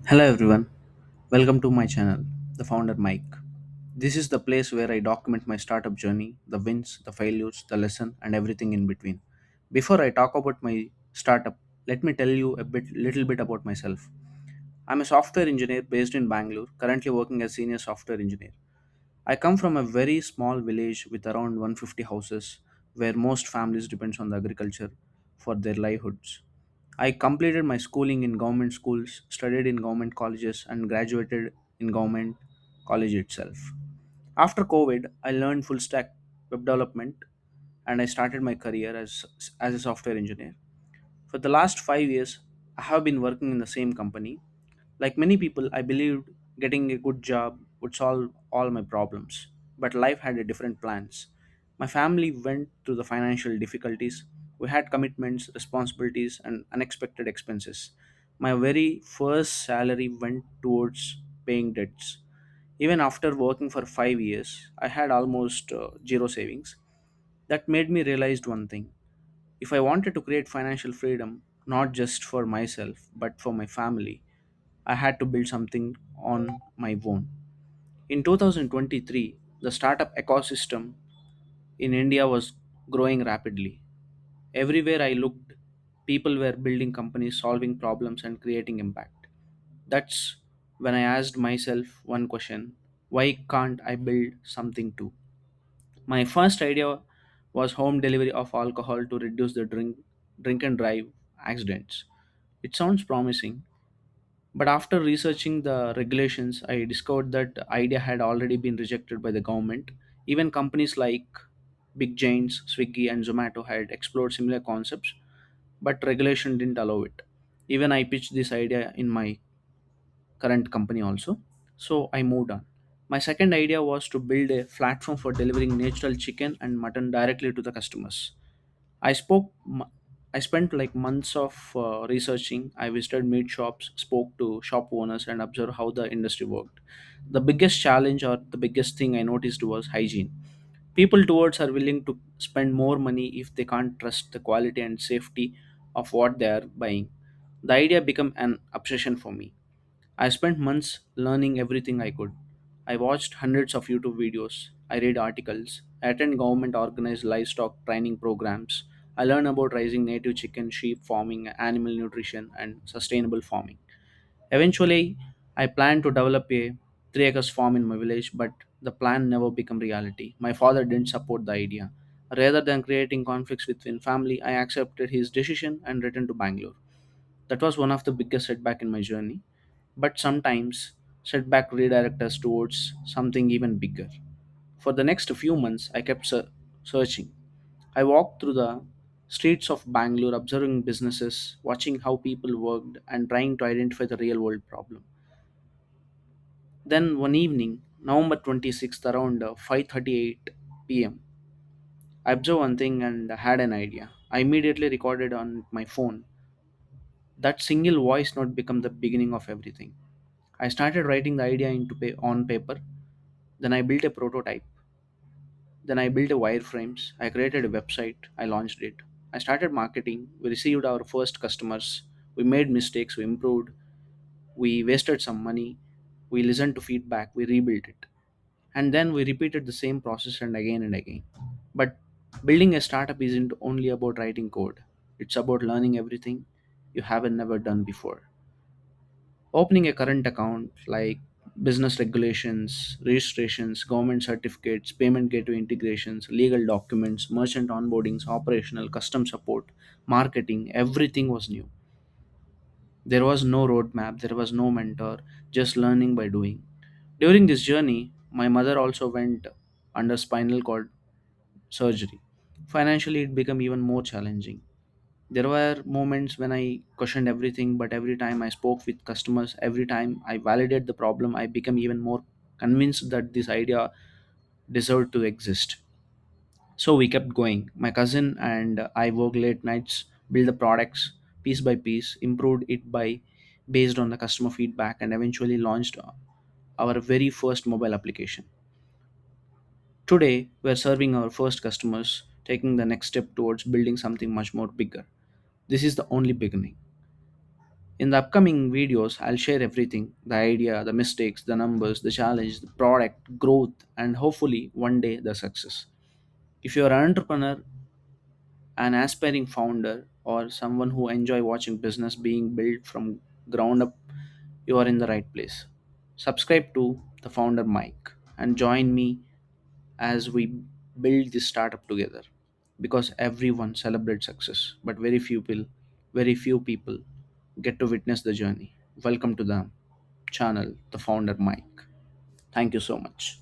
Hello everyone, welcome to my channel, The Founder Mike. This is the place where I document my startup journey, the wins, the failures, the lesson, and everything in between. Before I talk about my startup, let me tell you little bit about myself. I'm a software engineer based in Bangalore, currently working as senior software engineer. I come from a very small village with around 150 houses where most families depends on the agriculture for their livelihoods. I completed my schooling in government schools, studied in government colleges and graduated in government college itself. After COVID, I learned full stack web development and I started my career as a software engineer. For the last 5 years, I have been working in the same company. Like many people, I believed getting a good job would solve all my problems, but life had a different plans. My family went through the financial difficulties. We had commitments, responsibilities, and unexpected expenses. My very first salary went towards paying debts. Even after working for 5 years, I had almost zero savings. That made me realize one thing. If I wanted to create financial freedom, not just for myself, but for my family, I had to build something on my own. In 2023, the startup ecosystem in India was growing rapidly. Everywhere I looked, people were building companies, solving problems, and creating impact. That's when I asked myself one question: why can't I build something too? My first idea was home delivery of alcohol to reduce the drink and drive accidents. It sounds promising, but after researching the regulations, I discovered that the idea had already been rejected by the government. Even companies like Big Giants, Swiggy, and Zomato had explored similar concepts, but regulation didn't allow it. Even I pitched this idea in my current company also. So I moved on. My second idea was to build a platform for delivering natural chicken and mutton directly to the customers. I spoke. I spent like months of researching. I visited meat shops, spoke to shop owners, and observed how the industry worked. The biggest challenge, or the biggest thing I noticed, was hygiene. People towards are willing to spend more money if they can't trust the quality and safety of what they are buying. The idea became an obsession for me. I spent months learning everything I could. I watched hundreds of YouTube videos. I read articles. I attended government organized livestock training programs. I learned about raising native chicken, sheep farming, animal nutrition, and sustainable farming. Eventually, I planned to develop a 3 acres farm in my village, but the plan never became reality. My father didn't support the idea. Rather than creating conflicts within family, I accepted his decision and returned to Bangalore. That was one of the biggest setback in my journey. But sometimes setback redirect us towards something even bigger. For the next few months, I kept searching. I walked through the streets of Bangalore, observing businesses, watching how people worked, and trying to identify the real world problem. Then one evening, November 26th, around 5:38 p.m., I observed one thing and had an idea. I immediately recorded on my phone. That single voice note became the beginning of everything. I started writing the idea on paper. Then I built a prototype. Then I built a wireframes. I created a website. I launched it. I started marketing. We received our first customers. We made mistakes. We improved. We wasted some money. We listened to feedback. We rebuilt it. And then we repeated the same process and again and again. But building a startup isn't only about writing code, it's about learning everything you haven't never done before. Opening a current account like business regulations, registrations, government certificates, payment gateway integrations, legal documents, merchant onboardings, operational, custom support, marketing, everything was new. There was no roadmap, there was no mentor, just learning by doing. During this journey, my mother also went under spinal cord surgery. Financially, it became even more challenging. There were moments when I questioned everything, but every time I spoke with customers, every time I validated the problem, I became even more convinced that this idea deserved to exist. So we kept going. My cousin and I worked late nights, built the products piece by piece, improved it by based on the customer feedback, and eventually launched our very first mobile application. Today, we're serving our first customers, taking the next step towards building something much more bigger. This is the only beginning. In the upcoming videos, I'll share everything: the idea, the mistakes, the numbers, the challenge, the product, growth, and hopefully one day the success. If you're an entrepreneur, an aspiring founder, or someone who enjoy watching business being built from ground up, you are in the right place. Subscribe to the founder Mike and join me as we build this startup together, because everyone celebrates success but very few people get to witness the journey. Welcome to the channel, the founder Mike. Thank you so much.